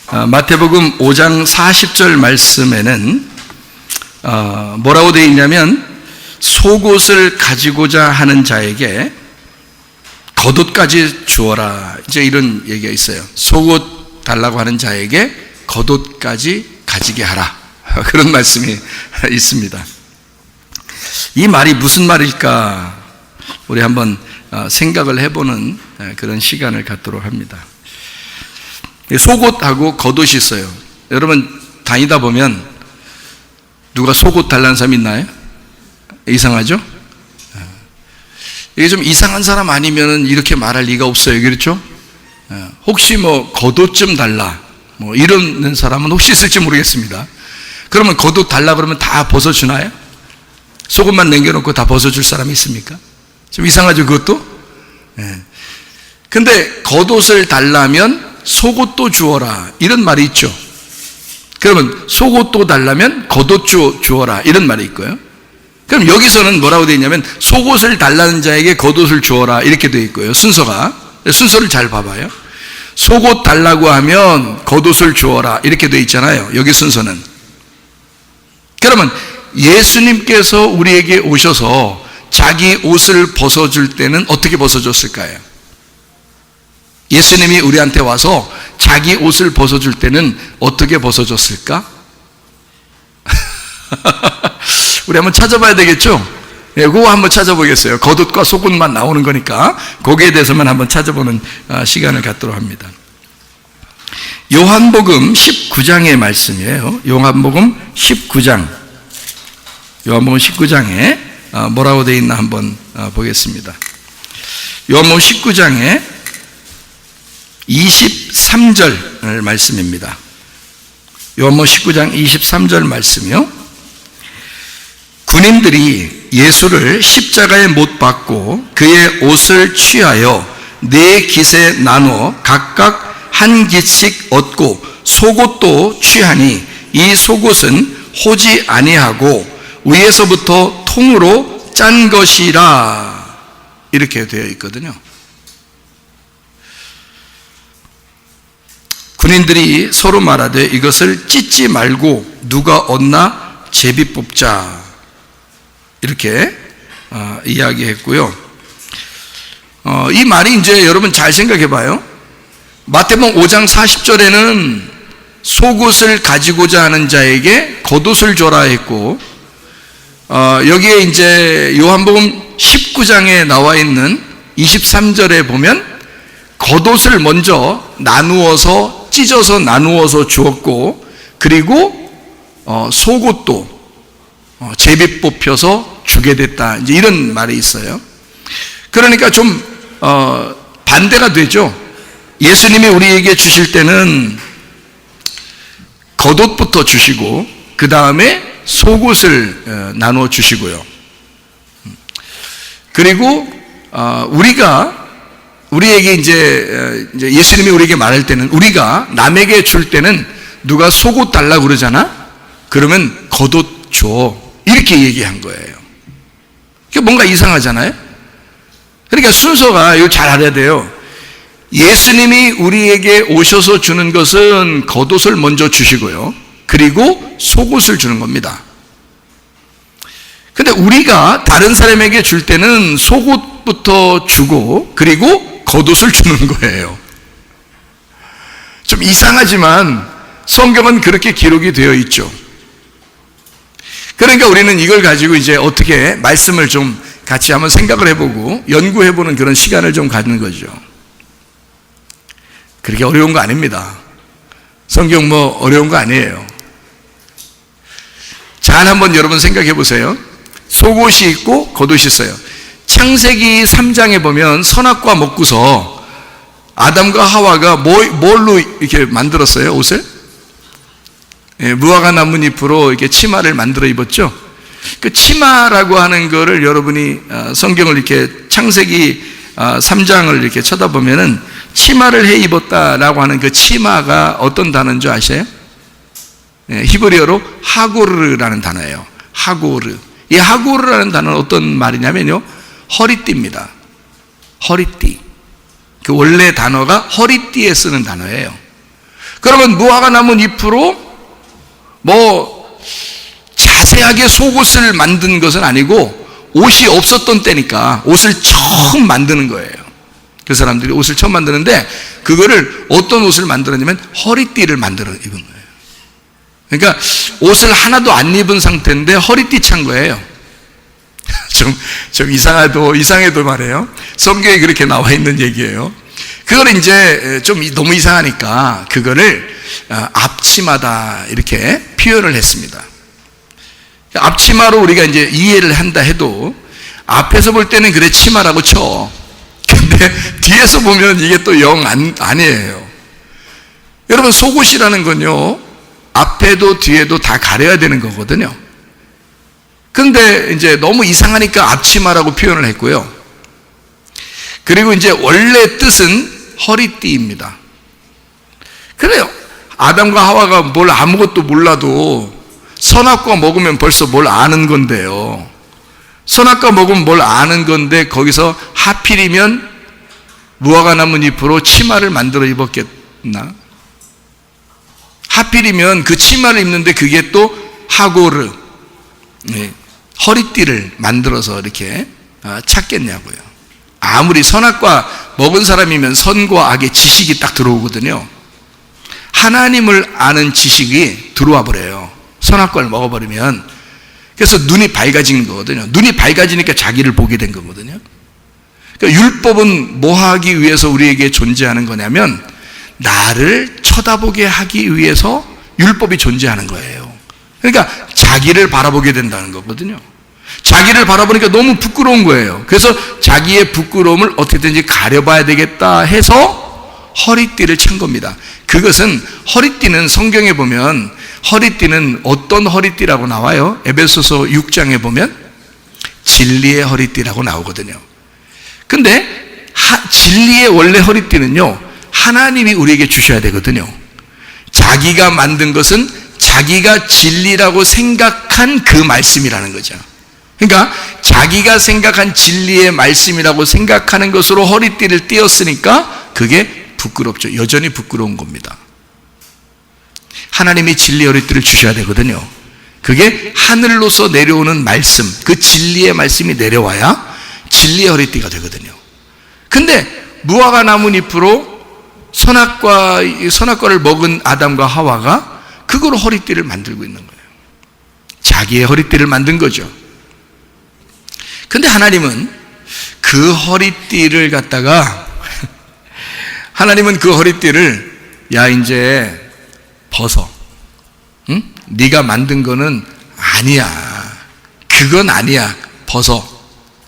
마태복음 5장 40절 말씀에는 뭐라고 되어 있냐면 속옷을 가지고자 하는 자에게 겉옷까지 주어라, 이제 이런 얘기가 있어요. 속옷 달라고 하는 자에게 겉옷까지 가지게 하라, 그런 말씀이 있습니다. 이 말이 무슨 말일까 우리 한번 생각을 해보는 그런 시간을 갖도록 합니다. 속옷하고 겉옷이 있어요. 여러분 다니다 보면 누가 속옷 달라는 사람 있나요? 이상하죠? 이게 좀 이상한 사람 아니면 이렇게 말할 리가 없어요. 그렇죠? 혹시 뭐 겉옷 좀 달라 뭐 이러는 사람은 혹시 있을지 모르겠습니다. 그러면 겉옷 달라 그러면 다 벗어주나요? 속옷만 남겨놓고 다 벗어줄 사람이 있습니까? 좀 이상하죠, 그것도? 근데 겉옷을 달라면 속옷도 주어라, 이런 말이 있죠. 그러면 속옷도 달라면 겉옷 주어라, 이런 말이 있고요. 그럼 여기서는 뭐라고 되어 있냐면 속옷을 달라는 자에게 겉옷을 주어라, 이렇게 되어 있고요. 순서를 잘 봐봐요. 속옷 달라고 하면 겉옷을 주어라, 이렇게 되어 있잖아요. 여기 순서는. 그러면 예수님께서 우리에게 오셔서 자기 옷을 벗어줄 때는 어떻게 벗어줬을까요? 예수님이 우리한테 와서 자기 옷을 벗어줄 때는 어떻게 벗어줬을까? 우리 한번 찾아봐야 되겠죠? 그거 한번 찾아보겠어요. 겉옷과 속옷만 나오는 거니까 거기에 대해서만 한번 찾아보는 시간을 갖도록 합니다. 요한복음 19장의 말씀이에요. 요한복음 19장에 뭐라고 되어 있나 한번 보겠습니다. 요한복음 19장에 23절 말씀입니다. 요한복음 19장 23절 말씀이요. 군인들이 예수를 십자가에 못 박고 그의 옷을 취하여 네 깃에 나눠 각각 한 깃씩 얻고 속옷도 취하니 이 속옷은 호지 아니하고 위에서부터 통으로 짠 것이라, 이렇게 되어 있거든요. 군인들이 서로 말하되 이것을 찢지 말고 누가 얻나 제비 뽑자, 이렇게 이야기했고요. 이 말이 이제 여러분 잘 생각해 봐요. 마태복음 5장 40절에는 속옷을 가지고자 하는 자에게 겉옷을 줘라 했고, 여기에 이제 요한복음 19장에 나와 있는 23절에 보면 겉옷을 먼저 찢어서 나누어서 주었고, 그리고 속옷도 제비 뽑혀서 주게 됐다, 이제 이런 말이 있어요. 그러니까 좀 반대가 되죠. 예수님이 우리에게 주실 때는 겉옷부터 주시고 그 다음에 속옷을 나누어 주시고요. 그리고 우리에게 이제 예수님이 우리에게 말할 때는, 우리가 남에게 줄 때는 누가 속옷 달라고 그러잖아? 그러면 겉옷 줘, 이렇게 얘기한 거예요. 그게 뭔가 이상하잖아요? 그러니까 순서가 이거 잘 알아야 돼요. 예수님이 우리에게 오셔서 주는 것은 겉옷을 먼저 주시고요. 그리고 속옷을 주는 겁니다. 근데 우리가 다른 사람에게 줄 때는 속옷부터 주고 그리고 겉옷을 주는 거예요. 좀 이상하지만 성경은 그렇게 기록이 되어 있죠. 그러니까 우리는 이걸 가지고 이제 어떻게 말씀을 좀 같이 한번 생각을 해보고 연구해보는 그런 시간을 좀 갖는 거죠. 그렇게 어려운 거 아닙니다. 성경 뭐 어려운 거 아니에요. 잘 한번 여러분 생각해 보세요. 속옷이 있고 겉옷이 있어요. 창세기 3장에 보면 선악과 먹고서 아담과 하와가 뭘로 이렇게 만들었어요, 옷을? 무화과 나뭇잎으로 이렇게 치마를 만들어 입었죠. 그 치마라고 하는 거를 여러분이 성경을 이렇게 창세기 3장을 이렇게 쳐다보면은 치마를 해 입었다라고 하는 그 치마가 어떤 단어인 줄 아세요? 히브리어로 하고르라는 단어예요. 하고르. 이 하고르라는 단어는 어떤 말이냐면요, 허리띠입니다. 허리띠. 그 원래 단어가 허리띠에 쓰는 단어예요. 그러면 무화과 나무 잎으로 뭐 자세하게 속옷을 만든 것은 아니고 옷이 없었던 때니까 옷을 처음 만드는 거예요. 그 사람들이 옷을 처음 만드는데 그거를 어떤 옷을 만들었냐면 허리띠를 만들어 입은 거예요. 그러니까 옷을 하나도 안 입은 상태인데 허리띠 찬 거예요. 좀 이상해도 말이에요. 성경에 그렇게 나와 있는 얘기예요. 그걸 이제 좀 너무 이상하니까 그거를 앞치마다 이렇게 표현을 했습니다. 앞치마로 우리가 이제 이해를 한다 해도 앞에서 볼 때는 그래 치마라고 쳐. 근데 뒤에서 보면 이게 또 영 아니에요. 여러분 속옷이라는 건요 앞에도 뒤에도 다 가려야 되는 거거든요. 근데 이제 너무 이상하니까 앞치마라고 표현을 했고요. 그리고 이제 원래 뜻은 허리띠입니다. 그래요. 아담과 하와가 뭘 아무것도 몰라도 선악과 먹으면 벌써 뭘 아는 건데요. 선악과 먹으면 뭘 아는 건데 거기서 하필이면 무화과 나무 잎으로 치마를 만들어 입었겠나? 하필이면 그 치마를 입는데 그게 또 하고르, 허리띠를 만들어서 이렇게 찾겠냐고요. 아무리 선악과 먹은 사람이면 선과 악의 지식이 딱 들어오거든요. 하나님을 아는 지식이 들어와 버려요. 선악과를 먹어버리면. 그래서 눈이 밝아지는 거거든요. 눈이 밝아지니까 자기를 보게 된 거거든요. 그러니까 율법은 뭐 하기 위해서 우리에게 존재하는 거냐면 나를 쳐다보게 하기 위해서 율법이 존재하는 거예요. 그러니까 자기를 바라보게 된다는 거거든요. 자기를 바라보니까 너무 부끄러운 거예요. 그래서 자기의 부끄러움을 어떻게든지 가려봐야 되겠다 해서 허리띠를 찬 겁니다. 그것은 허리띠는 성경에 보면 허리띠는 어떤 허리띠라고 나와요? 에베소서 6장에 보면 진리의 허리띠라고 나오거든요. 근데 진리의 원래 허리띠는요 하나님이 우리에게 주셔야 되거든요. 자기가 만든 것은 자기가 진리라고 생각한 그 말씀이라는 거죠. 그러니까 자기가 생각한 진리의 말씀이라고 생각하는 것으로 허리띠를 띄었으니까 그게 부끄럽죠. 여전히 부끄러운 겁니다. 하나님이 진리의 허리띠를 주셔야 되거든요. 그게 하늘로서 내려오는 말씀, 그 진리의 말씀이 내려와야 진리의 허리띠가 되거든요. 근데 무화과 나뭇잎으로 선악과를 먹은 아담과 하와가 그거로 허리띠를 만들고 있는 거예요. 자기의 허리띠를 만든 거죠. 근데 하나님은 그 허리띠를 갖다가 하나님은 그 허리띠를 야 이제 벗어. 응? 네가 만든 거는 아니야. 그건 아니야. 벗어.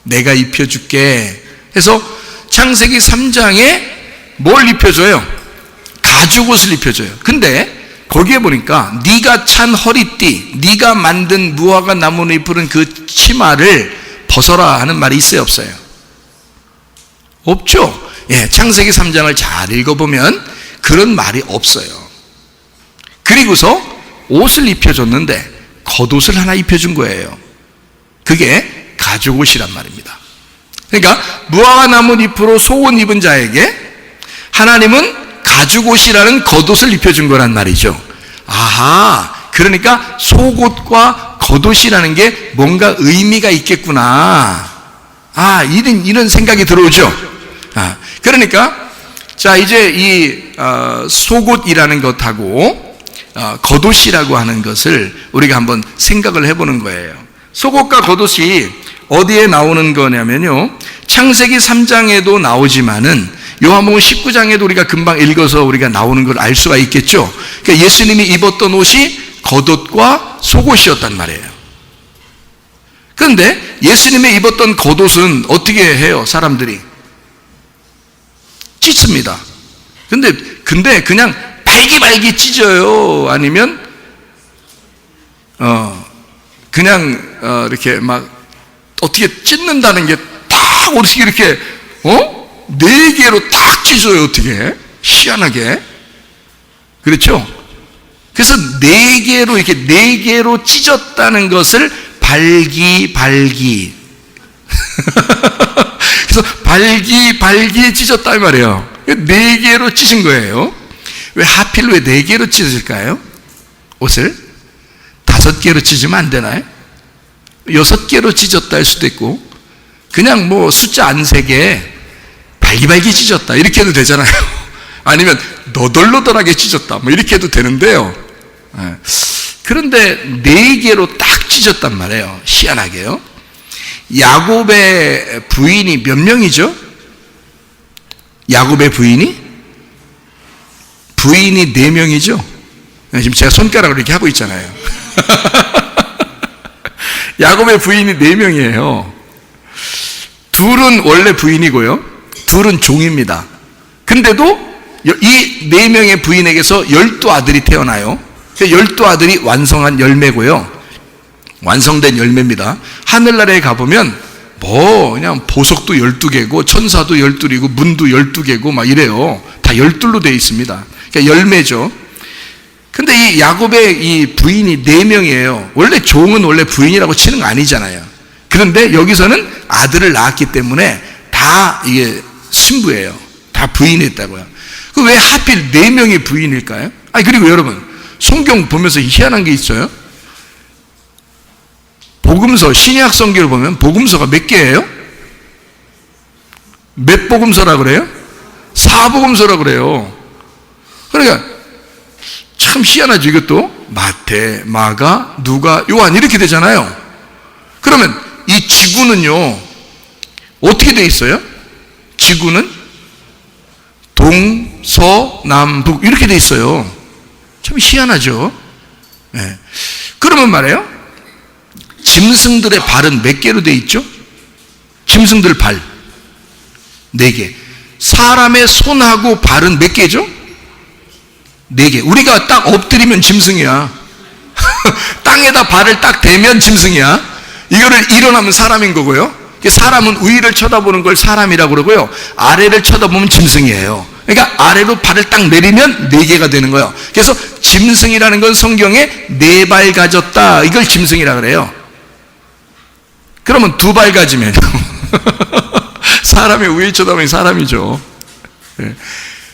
내가 입혀줄게. 해서 창세기 3장에 뭘 입혀줘요? 가죽옷을 입혀줘요. 근데 거기에 보니까 네가 찬 허리띠, 네가 만든 무화과 나뭇잎으로는 그 치마를 벗어라 하는 말이 있어요, 없어요? 없죠. 예, 창세기 3장을 잘 읽어보면 그런 말이 없어요. 그리고서 옷을 입혀줬는데 겉옷을 하나 입혀준 거예요. 그게 가죽옷이란 말입니다. 그러니까 무화과 나뭇잎으로 속옷 입은 자에게 하나님은 가죽옷이라는 겉옷을 입혀준 거란 말이죠. 아하, 그러니까 속옷과 겉옷이라는 게 뭔가 의미가 있겠구나. 아, 이런 생각이 들어오죠. 아, 그러니까 자 이제 이 속옷이라는 것하고 겉옷이라고 하는 것을 우리가 한번 생각을 해보는 거예요. 속옷과 겉옷이 어디에 나오는 거냐면요, 창세기 3장에도 나오지만은 요한복음 19장에도 우리가 금방 읽어서 우리가 나오는 걸 알 수가 있겠죠. 그러니까 예수님이 입었던 옷이 겉옷과 속옷이었단 말이에요. 그런데 예수님이 입었던 겉옷은 어떻게 해요? 사람들이 찢습니다. 근데 그냥 발기발기 찢어요? 아니면 그냥 이렇게 막 어떻게 찢는다는 게 딱 어떻게 이렇게 4개로 딱 찢어요? 어떻게? 희한하게. 그렇죠? 그래서 4개로 이렇게 4개로 찢었다는 것을 발기 그래서 발기 찢었다 이 말이에요. 4개로 찢은 거예요. 왜 하필 왜 4개로 찢어질까요? 옷을 5개로 찢으면 안 되나요? 6개로 찢었다 할 수도 있고, 그냥 뭐 숫자 안 세게 발기발기 찢었다 이렇게 해도 되잖아요. 아니면 너덜너덜하게 찢었다 뭐 이렇게 해도 되는데요. 그런데 4개로 딱 찢었단 말이에요. 희한하게요. 야곱의 부인이 몇 명이죠? 야곱의 부인이 4명이죠. 지금 제가 손가락으로 이렇게 하고 있잖아요. 야곱의 부인이 4명이에요. 둘은 원래 부인이고요, 둘은 종입니다. 근데도 이 4명의 부인에게서 12아들이 태어나요. 12아들이 완성한 열매고요, 완성된 열매입니다. 하늘나라에 가보면 뭐 그냥 보석도 12개고 천사도 12이고 문도 12개고 막 이래요. 다 12로 되어 있습니다. 그러니까 열매죠. 근데 이 야곱의 이 부인이 4명이에요. 원래 종은 원래 부인이라고 치는 거 아니잖아요. 그런데 여기서는 아들을 낳았기 때문에 다 이게 신부예요. 다 부인했다고요. 그 왜 하필 4명이 부인일까요? 아니, 그리고 여러분, 성경 보면서 희한한 게 있어요. 복음서, 신약 성경을 보면 복음서가 몇 개예요? 몇 복음서라 그래요? 4복음서라 그래요. 그러니까 참 희한하죠, 이것도. 마태, 마가, 누가, 요한 이렇게 되잖아요. 그러면 이 지구는요, 어떻게 돼 있어요? 지구는 동서남북 이렇게 돼 있어요. 참 희한하죠. 네. 그러면 말이에요, 짐승들의 발은 몇 개로 돼 있죠? 짐승들 발 4개. 사람의 손하고 발은 몇 개죠? 4개. 우리가 딱 엎드리면 짐승이야. 땅에다 발을 딱 대면 짐승이야. 이거를 일어나면 사람인 거고요. 사람은 위를 쳐다보는 걸 사람이라고 그러고요, 아래를 쳐다보면 짐승이에요. 그러니까 아래로 발을 딱 내리면 4개가 되는 거예요. 그래서 짐승이라는 건 성경에 4발 가졌다, 이걸 짐승이라 그래요. 그러면 2발 가지면 사람의 위에 쳐다보면 사람이죠.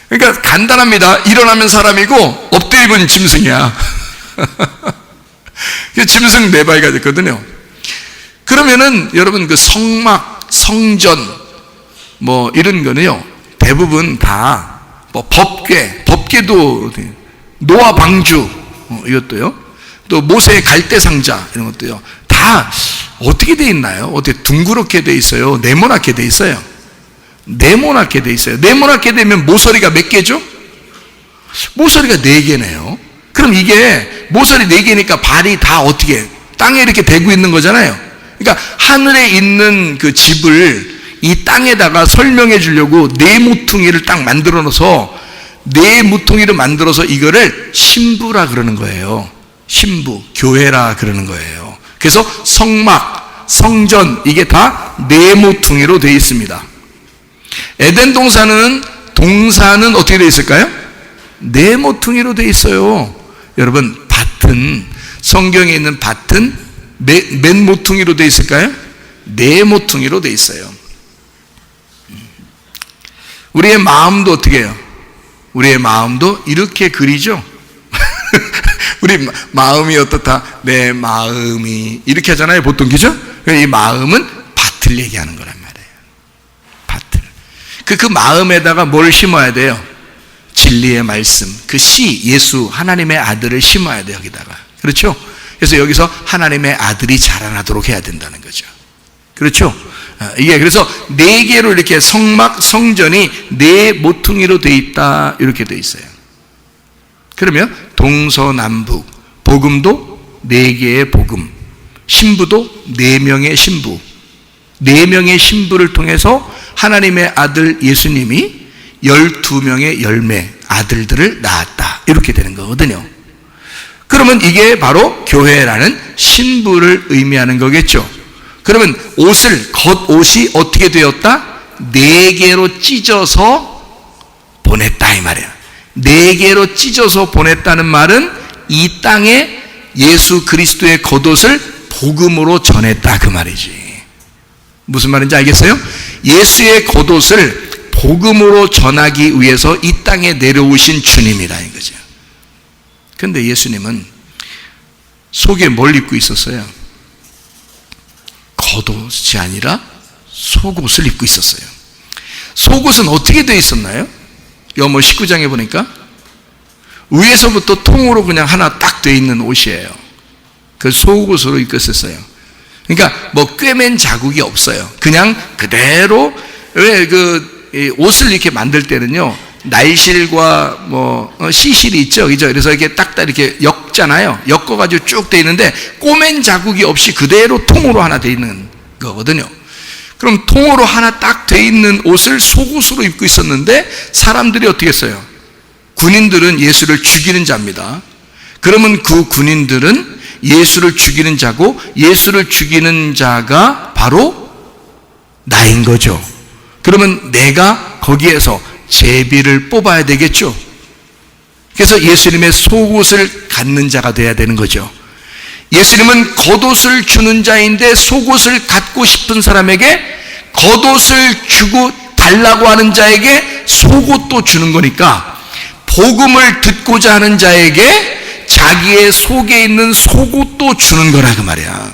그러니까 간단합니다. 일어나면 사람이고 엎드리면 짐승이야. 짐승 4발 가졌거든요. 그러면은 여러분, 그 성막, 성전 뭐 이런 거는요, 대부분 다 뭐 법궤도 노아 방주 이것도요, 또 모세의 갈대 상자 이런 것도요, 다 어떻게 돼 있나요? 어떻게 둥그렇게 돼 있어요? 네모나게 돼 있어요. 네모나게 돼 있어요. 네모나게 되면 모서리가 몇 개죠? 모서리가 4개네요. 그럼 이게 모서리 4개니까 발이 다 어떻게 땅에 이렇게 대고 있는 거잖아요. 그러니까 하늘에 있는 그 집을 이 땅에다가 설명해 주려고 4모퉁이를 딱 만들어 놓아서 4모퉁이를 만들어서 이거를 신부라 그러는 거예요. 신부, 교회라 그러는 거예요. 그래서 성막, 성전 이게 다 4모퉁이로 되어 있습니다. 에덴 동산은 어떻게 되어 있을까요? 4모퉁이로 되어 있어요. 여러분, 밭은, 성경에 있는 밭은 몇 모퉁이로 되어 있을까요? 4모퉁이로 되어 있어요. 우리의 마음도 어떻게 해요? 우리의 마음도 이렇게 그리죠? 우리 마음이 어떻다? 내 마음이 이렇게 하잖아요, 보통. 그죠? 이 마음은 밭을 얘기하는 거란 말이에요. 밭을. 그 마음에다가 뭘 심어야 돼요? 진리의 말씀, 그 씨, 예수, 하나님의 아들을 심어야 돼요, 여기다가. 그렇죠? 그래서 여기서 하나님의 아들이 자라나도록 해야 된다는 거죠. 그렇죠? 이게 그래서 4개로 이렇게 성막, 성전이 4모퉁이로 돼 있다, 이렇게 돼 있어요. 그러면 동서남북, 복음도 4개의 복음, 신부도 4명의 신부, 4명의 신부를 통해서 하나님의 아들 예수님이 12명의 열매, 아들들을 낳았다, 이렇게 되는 거거든요. 그러면 이게 바로 교회라는 신부를 의미하는 거겠죠. 그러면 겉옷이 어떻게 되었다? 4개로 찢어서 보냈다, 이 말이에요. 4개로 찢어서 보냈다는 말은 이 땅에 예수 그리스도의 겉옷을 복음으로 전했다, 그 말이지. 무슨 말인지 알겠어요? 예수의 겉옷을 복음으로 전하기 위해서 이 땅에 내려오신 주님이라 이거죠. 그런데 예수님은 속에 뭘 입고 있었어요? 겉옷이 아니라 속옷을 입고 있었어요. 속옷은 어떻게 되어 있었나요? 요모 19장에 보니까 위에서부터 통으로 그냥 하나 딱 되어 있는 옷이에요. 그 속옷으로 입고 있었어요. 그러니까 뭐 꿰맨 자국이 없어요. 그냥 그대로. 왜 옷을 이렇게 만들 때는요, 날실과 시실이 있죠, 그죠? 그래서 이렇게 딱딱 이렇게 엮잖아요. 엮어가지고 쭉 돼 있는데 꼬맨 자국이 없이 그대로 통으로 하나 돼 있는 거거든요. 그럼 통으로 하나 딱 돼 있는 옷을 속옷으로 입고 있었는데 사람들이 어떻게 했어요? 군인들은 예수를 죽이는 자입니다. 그러면 그 군인들은 예수를 죽이는 자고, 예수를 죽이는 자가 바로 나인 거죠. 그러면 내가 거기에서 제비를 뽑아야 되겠죠. 그래서 예수님의 속옷을 갖는 자가 돼야 되는 거죠. 예수님은 겉옷을 주는 자인데 속옷을 갖고 싶은 사람에게 겉옷을 주고 달라고 하는 자에게 속옷도 주는 거니까, 복음을 듣고자 하는 자에게 자기의 속에 있는 속옷도 주는 거라 그 말이야.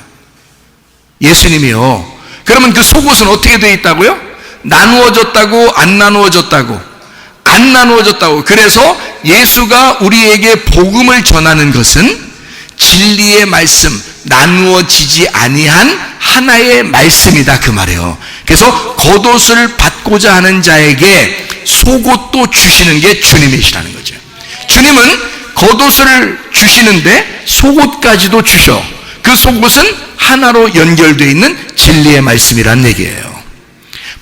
예수님이요. 그러면 그 속옷은 어떻게 되어 있다고요? 나누어졌다고, 안 나누어졌다고? 안 나누어졌다고. 그래서 예수가 우리에게 복음을 전하는 것은 진리의 말씀, 나누어지지 아니한 하나의 말씀이다 그 말이에요. 그래서 겉옷을 받고자 하는 자에게 속옷도 주시는 게 주님이시라는 거죠. 주님은 겉옷을 주시는데 속옷까지도 주셔. 그 속옷은 하나로 연결되어 있는 진리의 말씀이란 얘기예요.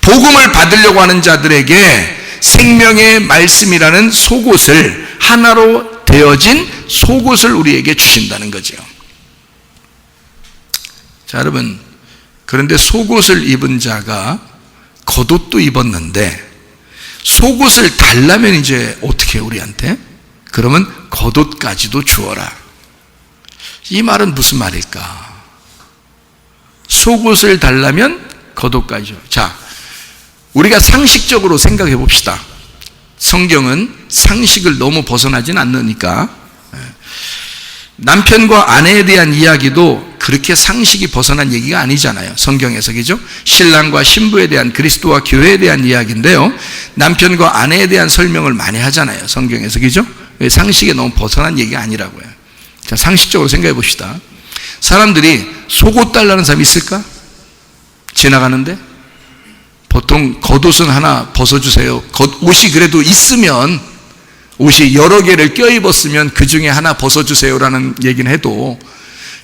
복음을 받으려고 하는 자들에게 생명의 말씀이라는 속옷을, 하나로 되어진 속옷을 우리에게 주신다는 거죠. 자, 여러분, 그런데 속옷을 입은 자가 겉옷도 입었는데 속옷을 달라면 이제 어떻게 해요, 우리한테? 그러면 겉옷까지도 주어라. 이 말은 무슨 말일까? 속옷을 달라면 겉옷까지죠. 자, 우리가 상식적으로 생각해 봅시다. 성경은 상식을 너무 벗어나진 않으니까. 남편과 아내에 대한 이야기도 그렇게 상식이 벗어난 얘기가 아니잖아요, 성경에서. 그죠? 신랑과 신부에 대한, 그리스도와 교회에 대한 이야기인데요, 남편과 아내에 대한 설명을 많이 하잖아요, 성경에서. 그죠? 상식에 너무 벗어난 얘기가 아니라고요. 자, 상식적으로 생각해 봅시다. 사람들이 속옷 달라는 사람이 있을까? 지나가는데 보통 겉옷은 하나 벗어주세요. 옷이 그래도 있으면, 옷이 여러 개를 껴입었으면 그 중에 하나 벗어주세요라는 얘기는 해도,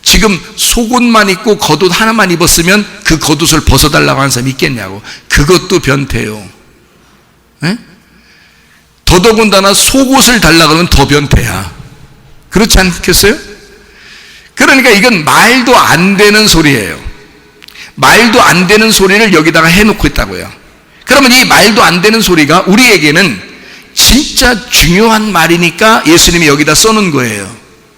지금 속옷만 입고 겉옷 하나만 입었으면 그 겉옷을 벗어달라고 하는 사람이 있겠냐고. 그것도 변태요. 에? 더더군다나 속옷을 달라고 하면 더 변태야. 그렇지 않겠어요? 그러니까 이건 말도 안 되는 소리예요. 말도 안 되는 소리를 여기다가 해놓고 있다고요. 그러면 이 말도 안 되는 소리가 우리에게는 진짜 중요한 말이니까 예수님이 여기다 써놓은 거예요.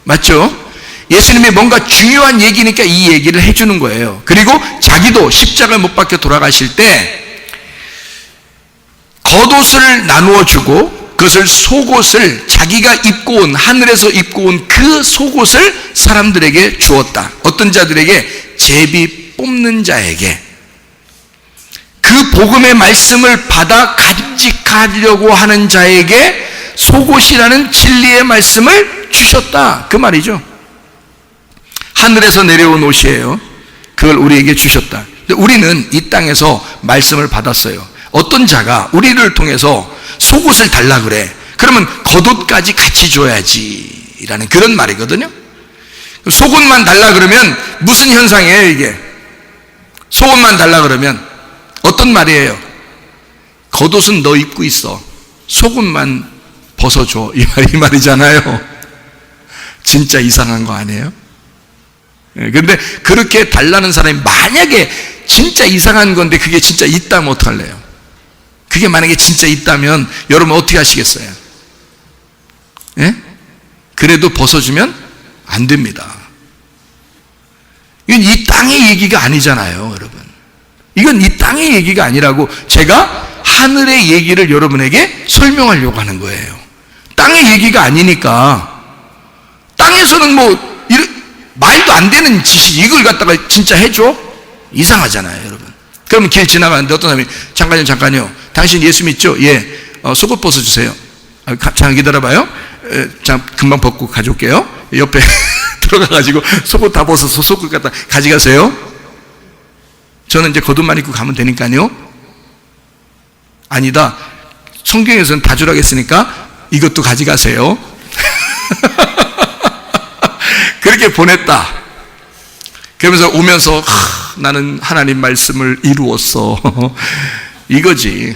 맞죠? 예수님이 뭔가 중요한 얘기니까 이 얘기를 해주는 거예요. 그리고 자기도 십자가에 못 박혀 돌아가실 때 겉옷을 나누어 주고, 그것을 속옷을, 자기가 입고 온, 하늘에서 입고 온 그 속옷을 사람들에게 주었다. 어떤 자들에게? 제비 뽑는 자에게. 그 복음의 말씀을 받아 간직하려고 하는 자에게 속옷이라는 진리의 말씀을 주셨다, 그 말이죠. 하늘에서 내려온 옷이에요. 그걸 우리에게 주셨다. 근데 우리는 이 땅에서 말씀을 받았어요. 어떤 자가 우리를 통해서 속옷을 달라 그래. 그러면 겉옷까지 같이 줘야지 라는 그런 말이거든요. 속옷만 달라 그러면 무슨 현상이에요, 이게? 속옷만 달라 그러면 어떤 말이에요? 겉옷은 너 입고 있어, 속옷만 벗어줘, 이 말이잖아요. 진짜 이상한 거 아니에요? 그런데 그렇게 달라는 사람이 만약에 진짜 이상한 건데 그게 진짜 있다면 어떡할래요? 그게 만약에 진짜 있다면 여러분 어떻게 하시겠어요? 예? 그래도 벗어주면 안 됩니다. 이건 이 땅의 얘기가 아니잖아요, 여러분. 이건 이 땅의 얘기가 아니라고. 제가 하늘의 얘기를 여러분에게 설명하려고 하는 거예요. 땅의 얘기가 아니니까. 땅에서는 말도 안 되는 짓이 이걸 갖다가 진짜 해줘? 이상하잖아요, 여러분. 그러면 길 지나가는데 어떤 사람이 잠깐요. 당신 예수 믿죠? 예. 속옷 벗어주세요. 잠깐 기다려봐요. 자, 금방 벗고 가져올게요. 옆에 들어가가지고 속옷 다 벗어서 속옷 갖다 가져가세요. 저는 이제 겉옷만 입고 가면 되니까요. 아니다. 성경에서는 다 주라고 했으니까 이것도 가져가세요. 그렇게 보냈다. 그러면서 오면서 나는 하나님 말씀을 이루었어. 이거지.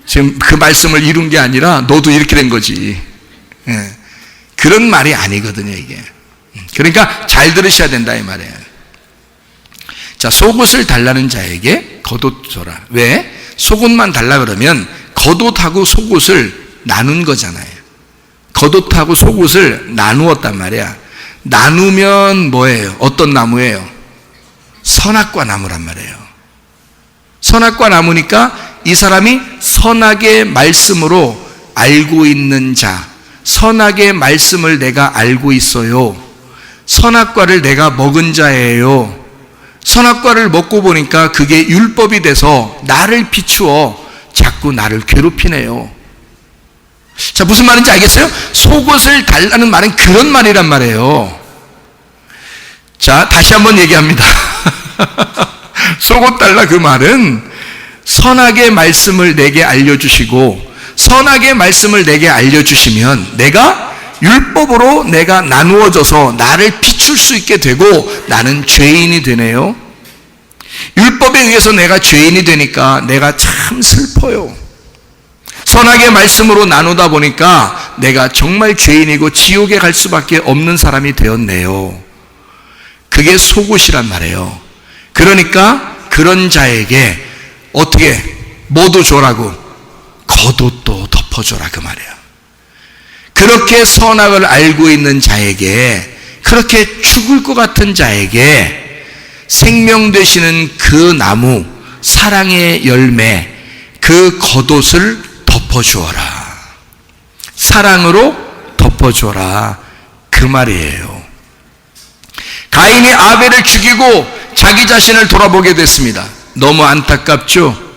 지금 그 말씀을 이룬 게 아니라 너도 이렇게 된 거지. 예. 그런 말이 아니거든요, 이게. 그러니까 잘 들으셔야 된다 이 말이에요. 자, 속옷을 달라는 자에게 겉옷 줘라. 왜? 속옷만 달라 그러면 겉옷하고 속옷을 나눈 거잖아요. 겉옷하고 속옷을 나누었단 말이야. 나누면 뭐예요? 어떤 나무예요? 선악과 나무란 말이에요. 선악과 나무니까 이 사람이 선악의 말씀으로 알고 있는 자, 선악의 말씀을 내가 알고 있어요. 선악과를 내가 먹은 자예요. 선악과를 먹고 보니까 그게 율법이 돼서 나를 비추어 자꾸 나를 괴롭히네요. 자, 무슨 말인지 알겠어요? 속옷을 달라는 말은 그런 말이란 말이에요. 자, 다시 한번 얘기합니다. 속옷 달라 그 말은 선악의 말씀을 내게 알려주시고, 선악의 말씀을 내게 알려주시면 내가 율법으로 내가 나누어져서 나를 비출 수 있게 되고 나는 죄인이 되네요. 율법에 의해서 내가 죄인이 되니까 내가 참 슬퍼요. 선악의 말씀으로 나누다 보니까 내가 정말 죄인이고 지옥에 갈 수밖에 없는 사람이 되었네요. 그게 속옷이란 말이에요. 그러니까 그런 자에게 어떻게 뭐도 줘라고? 겉옷도 덮어줘라 그 말이에요. 그렇게 선악을 알고 있는 자에게, 그렇게 죽을 것 같은 자에게 생명 되시는 그 나무, 사랑의 열매, 그 겉옷을 덮어주어라. 사랑으로 덮어주어라 그 말이에요. 가인이 아벨을 죽이고 자기 자신을 돌아보게 됐습니다. 너무 안타깝죠?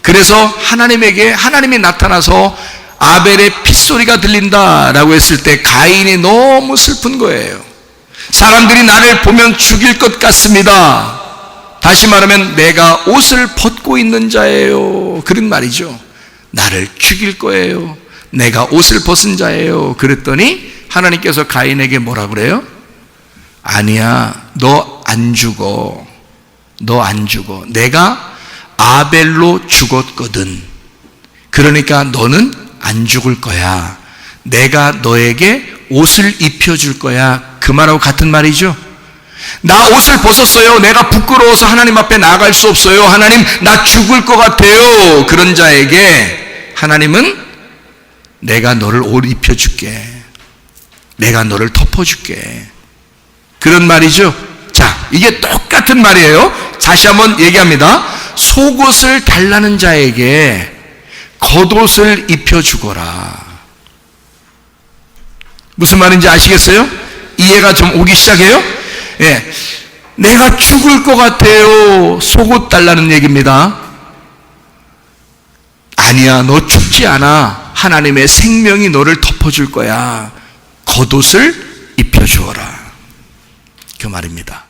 그래서 하나님이 나타나서 아벨의 핏소리가 들린다라고 했을 때 가인이 너무 슬픈 거예요. 사람들이 나를 보면 죽일 것 같습니다. 다시 말하면 내가 옷을 벗고 있는 자예요. 그런 말이죠. 나를 죽일 거예요. 내가 옷을 벗은 자예요. 그랬더니 하나님께서 가인에게 뭐라 그래요? 아니야, 너 안 죽어. 너 안 죽어. 내가 아벨로 죽었거든. 그러니까 너는 안 죽을 거야. 내가 너에게 옷을 입혀줄 거야. 그 말하고 같은 말이죠. 나 옷을 벗었어요. 내가 부끄러워서 하나님 앞에 나아갈 수 없어요. 하나님, 나 죽을 것 같아요. 그런 자에게 하나님은 내가 너를 옷 입혀줄게. 내가 너를 덮어줄게. 그런 말이죠. 자, 이게 똑같은 말이에요. 다시 한번 얘기합니다. 속옷을 달라는 자에게 겉옷을 입혀주거라. 무슨 말인지 아시겠어요? 이해가 좀 오기 시작해요? 예, 내가 죽을 것 같아요. 속옷 달라는 얘기입니다. 아니야, 너 죽지 않아. 하나님의 생명이 너를 덮어줄 거야. 겉옷을 입혀주어라. 그 말입니다.